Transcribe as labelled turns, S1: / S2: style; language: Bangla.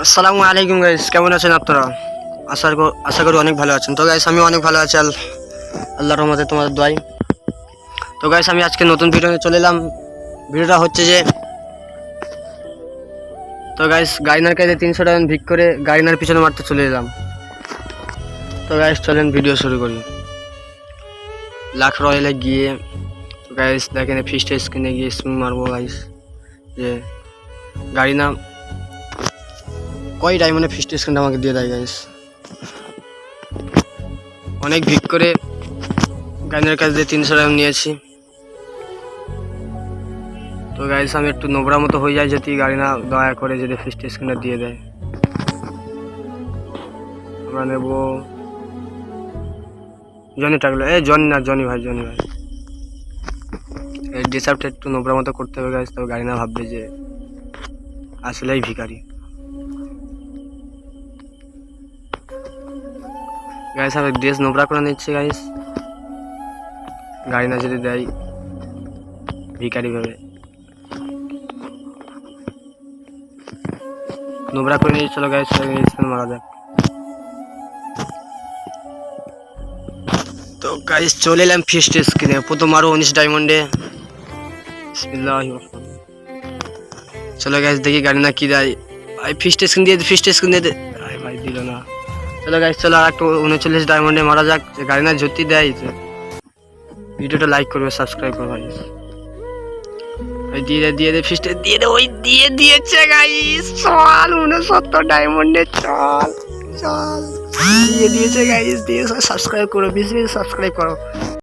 S1: আসসালামু আলাইকুম গাইস, কেমন আছেন আপনারা? আশা করি অনেক ভালো আছেন। তো গাইস আমি অনেক ভালো আছি আল্লাহর রহমতে, তোমাদের দোয়ায়। তো গাইস আমি আজকে নতুন ভিডিও নিয়ে চলে এলাম। ভিডিওটা হচ্ছে যে, তো গাইস গাইনার কাছে 300 টাকা ভিক করে গাইনার পিছনে মারতে চলে এলাম। তো গাইস চলেন ভিডিও শুরু করি। লাখ রয়েলে গিয়ে গাইস দেখেন ফিস্ট স্ক্রিনে গিয়ে স্পিন মারবো গাইস, যে গাড়ি না কয় ডায়মন্ডে ফিস্ট স্ক্রিনটা আমাকে দিয়ে দেয় গাইস। অনেক ভিক করে গাইনার কাছে 300 টাকা নিয়েছি। তো গাইস আমি একটু নোবরা মতো হয়ে যায় যদি গাড়ি না দয়া করে যদি ফিস্ট স্ক্রিনটা দিয়ে দেয়। আমরা নেব জনি টাকলো, জনি ভাই এই ডিসার্ভটা একটু নোবরা মতো করতে হবে গাইস, তবে গাড়ি না ভাববে যে আসলেই ভিখারি। গাইস আমি ড্রেস নোবরা করে নিচ্ছি গাইস, গাড়ি না যদি দেয় ভিখারি ভাবে নোবরা করে নিয়ে চলো গাইস, মারা যাক। তো গাইস চলে এলাম ফিস্ট স্ক্রিনে, প্রথম আরো 19 ডায়মন্ডে। বিসমিল্লাহির রহমানির রহিম। চলো গাইস দেখি গাড়ি না কি দেয়। ভাই ফিস্ট স্ক্রিন দিয়ে দে। ভাই দিল না। চলো গাইস চলো আর একটু 39 ডায়মন্ডে মারা যাক, যে গাড়ি না জ্যোতি দেয়। ভিডিওটা লাইক করবে, সাবস্ক্রাইব করবে ভাই। দিয়ে দে ফিস্টে দিয়ে দে, ওই দিয়ে দিয়েছে গাইস। চল 69 ডায়মন্ডে চল দিয়ে দিয়েছে গাইস, দিয়ে সাবস্ক্রাইব করো, বেশি সাবস্ক্রাইব করো।